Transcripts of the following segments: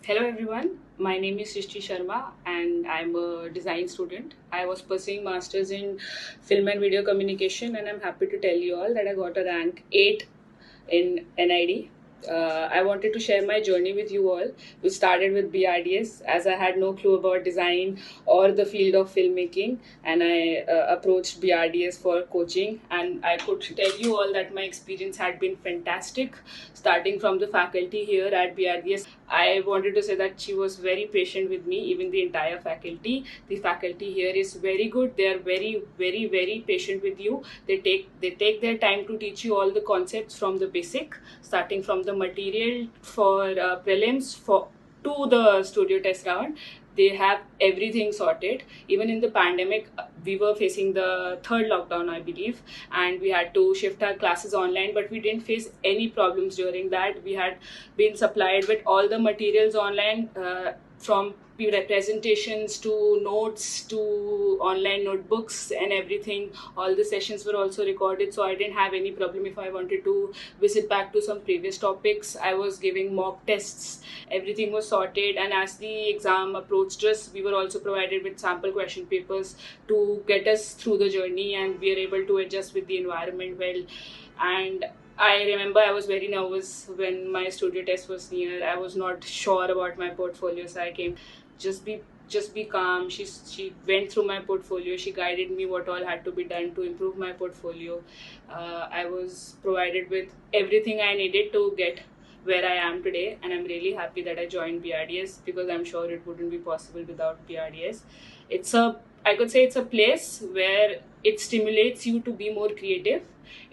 Hello everyone, my name is Srishti Sharma and I'm a design student. I was pursuing masters in film and video communication and I'm happy to tell you all that I got a rank 8 in NID. I wanted to share my journey with you all, which started with BRDS as I had no clue about design or the field of filmmaking, and I approached BRDS for coaching. And I could tell you all that my experience had been fantastic, starting from the faculty here at BRDS. I wanted to say that she was very patient with me, even the entire faculty. The faculty here is very good. They are very patient with you. They take their time to teach you all the concepts from the basic, starting from the material for prelims for to the studio test round. They have everything sorted. Even in the pandemic, we were facing the third lockdown, I believe, and we had to shift our classes online, but we didn't face any problems during that. We had been supplied with all the materials online, from presentations to notes to online notebooks and everything. All the sessions were also recorded, so I didn't have any problem if I wanted to visit back to some previous topics. I was giving mock tests, everything was sorted, and as the exam approached us, we were also provided with sample question papers to get us through the journey, and we are able to adjust with the environment well. And I remember I was very nervous when my studio test was near. I was not sure about my portfolio, so I came. Just be calm. She went through my portfolio. She guided me what all had to be done to improve my portfolio. I was provided with everything I needed to get where I am today, and I'm really happy that I joined BRDS, because I'm sure it wouldn't be possible without BRDS. I could say it's a place where it stimulates you to be more creative.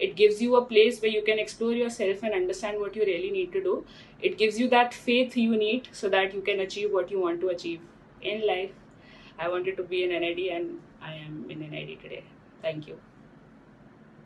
It gives you a place where you can explore yourself and understand what you really need to do. It gives you that faith you need so that you can achieve what you want to achieve in life. I wanted to be in NID and I am in NID today. Thank you.